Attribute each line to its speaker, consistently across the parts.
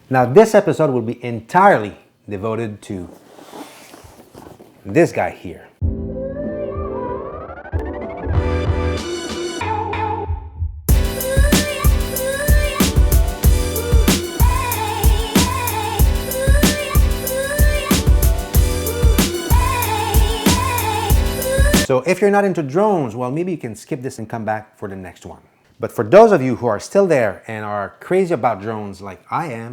Speaker 1: Now this episode will be entirely devoted to this guy here. So if you're not into drones, well, maybe you can skip this and come back for the next one. But for those of you who are still there and are crazy about drones like I am,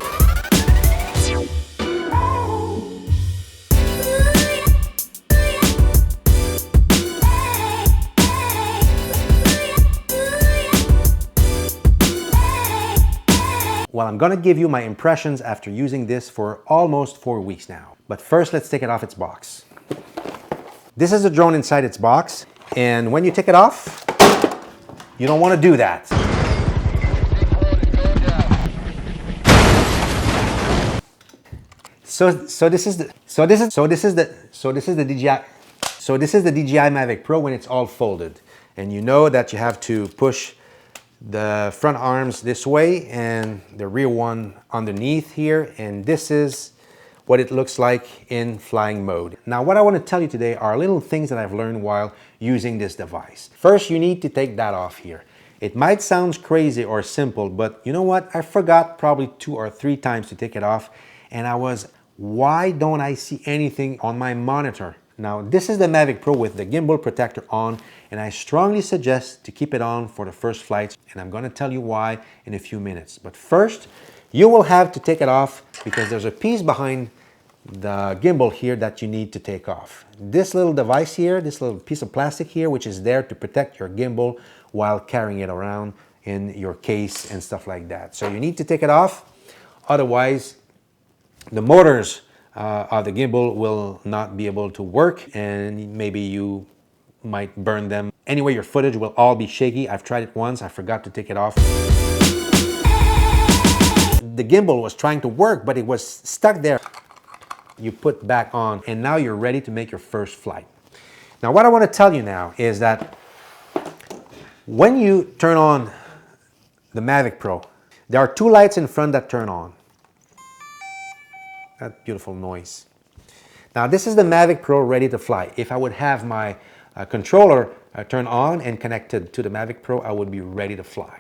Speaker 1: well, I'm gonna give you my impressions after using this for almost 4 weeks now. But first, let's take it off its box. This is the drone inside its box, and when you take it off, you don't want to do that. So this is the DJI Mavic Pro when it's all folded, and you know that you have to push the front arms this way and the rear one underneath here, and this is what it looks like in flying mode. Now, what I want to tell you today are little things that I've learned while using this device. First, you need to take that off here. It might sound crazy or simple, but you know what? I forgot probably 2 or 3 times to take it off, and why don't I see anything on my monitor? Now, this is the Mavic Pro with the gimbal protector on, and I strongly suggest to keep it on for the first flights, and I'm going to tell you why in a few minutes. But first, you will have to take it off because there's a piece behind the gimbal here that you need to take off. This little device here, this little piece of plastic here, which is there to protect your gimbal while carrying it around in your case and stuff like that. So you need to take it off, otherwise the motors of the gimbal will not be able to work and maybe you might burn them. Anyway, your footage will all be shaky. I've tried it once, I forgot to take it off. The gimbal was trying to work, but it was stuck there. You put back on, and now you're ready to make your first flight. Now, what I want to tell you now is that when you turn on the Mavic Pro, there are 2 lights in front that turn on. That beautiful noise. Now, this is the Mavic Pro ready to fly. If I would have my controller turned on and connected to the Mavic Pro, I would be ready to fly.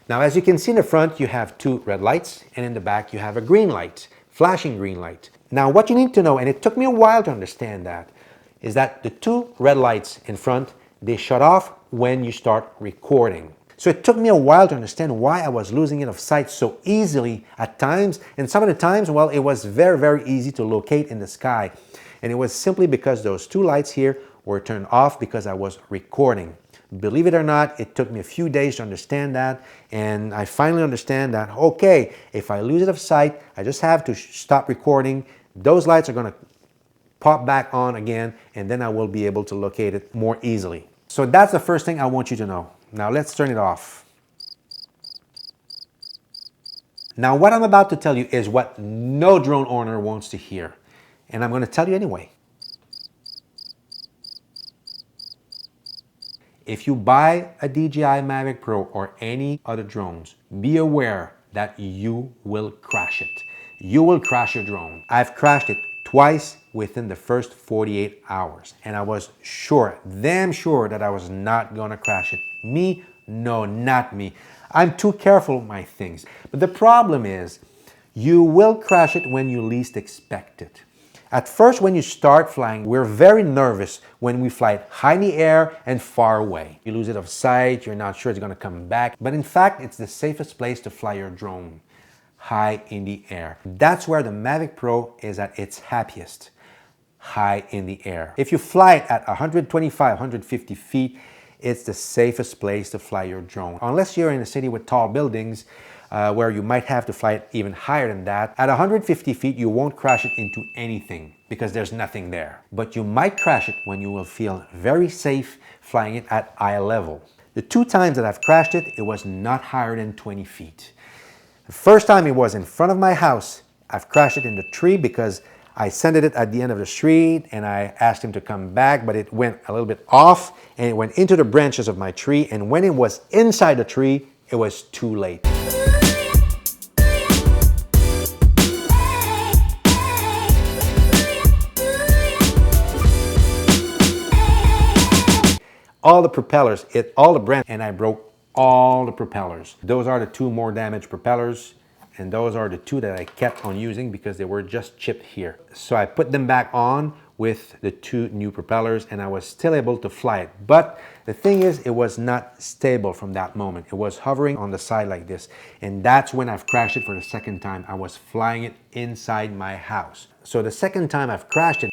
Speaker 1: Now, as you can see in the front, you have 2 red lights, and in the back, you have a green light, flashing green light. Now, what you need to know, and it took me a while to understand that, is that the 2 red lights in front, they shut off when you start recording. So it took me a while to understand why I was losing it of sight so easily at times, and some of the times, well, it was very, very easy to locate in the sky. And it was simply because those 2 lights here were turned off because I was recording. Believe it or not, it took me a few days to understand that, and I finally understand that, okay, if I lose it of sight, I just have to stop recording. Those lights are going to pop back on again, and then I will be able to locate it more easily. So that's the first thing I want you to know. Now let's turn it off. Now what I'm about to tell you is what no drone owner wants to hear, and I'm going to tell you anyway. If you buy a DJI Mavic Pro or any other drones, be aware that you will crash it. You will crash your drone. I've crashed it twice within the first 48 hours. And I was sure, damn sure, that I was not gonna crash it. Me? No, not me. I'm too careful with my things. But the problem is, you will crash it when you least expect it. At first, when you start flying, we're very nervous when we fly high in the air and far away. You lose it of sight, you're not sure it's gonna come back. But in fact, it's the safest place to fly your drone, high in the air. That's where the Mavic Pro is at its happiest, high in the air. If you fly it at 125, 150 feet, it's the safest place to fly your drone. Unless you're in a city with tall buildings, where you might have to fly it even higher than that. At 150 feet, you won't crash it into anything because there's nothing there. But you might crash it when you will feel very safe flying it at eye level. The 2 times that I've crashed it, it was not higher than 20 feet. The first time it was in front of my house. I've crashed it in the tree because I sent it at the end of the street and I asked him to come back, but it went a little bit off and it went into the branches of my tree. And when it was inside the tree, it was too late. all the propellers, hit all the branches, and I broke all the propellers. Those are the two more damaged propellers, and those are the two that I kept on using because they were just chipped here. So I put them back on with the two new propellers, and I was still able to fly it. But the thing is, it was not stable from that moment. It was hovering on the side like this, and that's when I've crashed it for the second time. I was flying it inside my house. So the second time I've crashed it,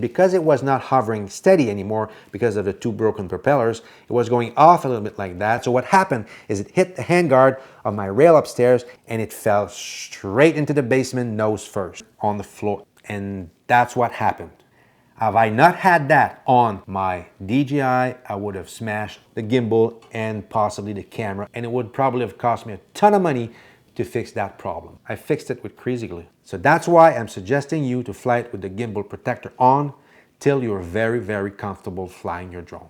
Speaker 1: because it was not hovering steady anymore because of the two broken propellers, it was going off a little bit like that. So what happened is it hit the handguard of my rail upstairs and it fell straight into the basement nose first on the floor. And that's what happened. Have I not had that on my DJI, I would have smashed the gimbal and possibly the camera, and it would probably have cost me a ton of money to fix that problem. I fixed it with Crazy Glue. So that's why I'm suggesting you to fly it with the gimbal protector on till you're very, very comfortable flying your drone.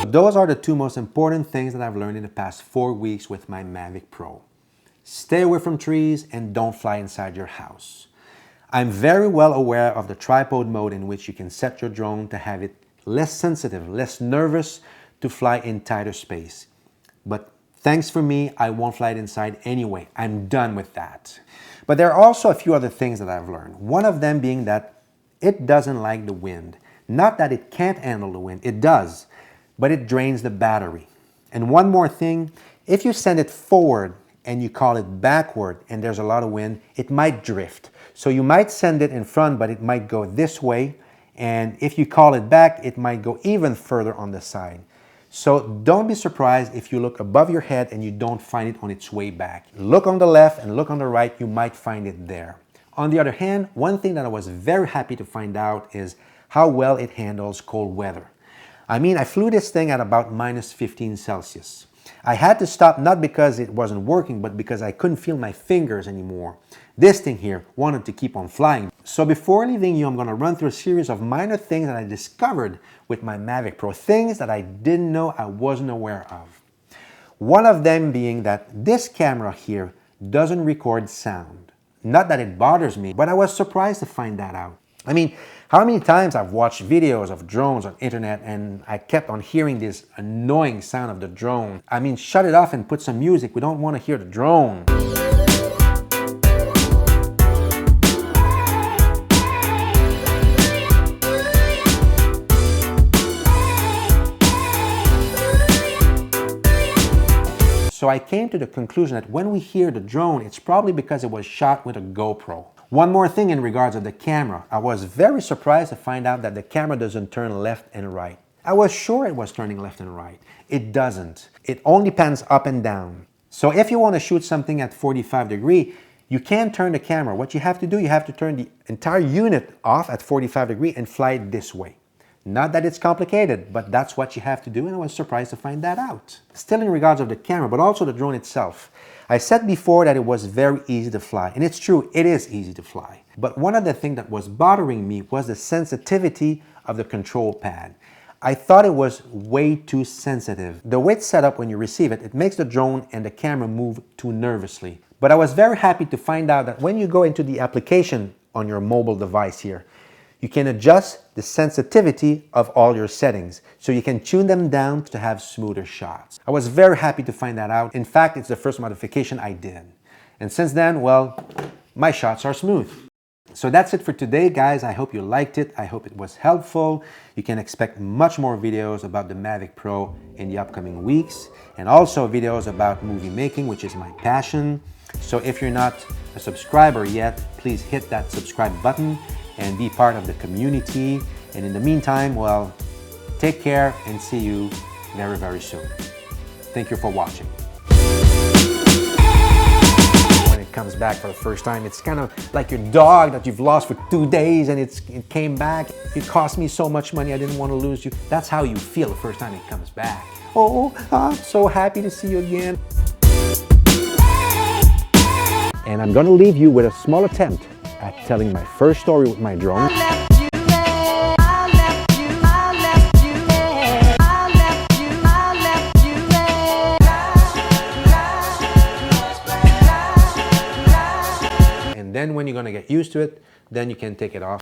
Speaker 1: Those are the two most important things that I've learned in the past 4 weeks with my Mavic Pro. Stay away from trees and don't fly inside your house. I'm very well aware of the tripod mode in which you can set your drone to have it less sensitive, less nervous to fly in tighter space. But thanks for me, I won't fly it inside anyway. I'm done with that. But there are also a few other things that I've learned. One of them being that it doesn't like the wind. Not that it can't handle the wind, it does, but it drains the battery. And one more thing, if you send it forward and you call it backward and there's a lot of wind, it might drift. So you might send it in front, but it might go this way. And if you call it back, it might go even further on the side. So don't be surprised if you look above your head and you don't find it on its way back. Look on the left and look on the right, you might find it there. On the other hand, one thing that I was very happy to find out is how well it handles cold weather. I mean, I flew this thing at about minus 15 Celsius. I had to stop not because it wasn't working, but because I couldn't feel my fingers anymore. This thing here wanted to keep on flying. So before leaving you, I'm going to run through a series of minor things that I discovered with my Mavic Pro, things that I didn't know I wasn't aware of. One of them being that this camera here doesn't record sound. Not that it bothers me, but I was surprised to find that out. I mean, how many times I've watched videos of drones on internet and I kept on hearing this annoying sound of the drone. I mean, shut it off and put some music. We don't want to hear the drone. So I came to the conclusion that when we hear the drone, it's probably because it was shot with a GoPro. One more thing in regards of the camera. I was very surprised to find out that the camera doesn't turn left and right. I was sure it was turning left and right. It doesn't. It only pans up and down. So if you want to shoot something at 45 degrees, you can't turn the camera. What you have to do, you have to turn the entire unit off at 45 degrees and fly it this way. Not that it's complicated, but that's what you have to do, and I was surprised to find that out. Still in regards of the camera, but also the drone itself. I said before that it was very easy to fly, and it's true, it is easy to fly. But one of the things that was bothering me was the sensitivity of the control pad. I thought it was way too sensitive. The way it's set up when you receive it, it makes the drone and the camera move too nervously. But I was very happy to find out that when you go into the application on your mobile device here, you can adjust the sensitivity of all your settings, so you can tune them down to have smoother shots. I was very happy to find that out. In fact, it's the first modification I did. And since then, well, my shots are smooth. So that's it for today, guys. I hope you liked it. I hope it was helpful. You can expect much more videos about the Mavic Pro in the upcoming weeks, and also videos about movie making, which is my passion. So if you're not a subscriber yet, please hit that subscribe button and be part of the community. And in the meantime, well, take care and see you very, very soon. Thank you for watching. When it comes back for the first time, it's kind of like your dog that you've lost for 2 days and it came back. It cost me so much money, I didn't want to lose you. That's how you feel the first time it comes back. Oh, I'm so happy to see you again. And I'm going to leave you with a small attempt at telling my first story with my drone. Then when you're gonna get used to it, then you can take it off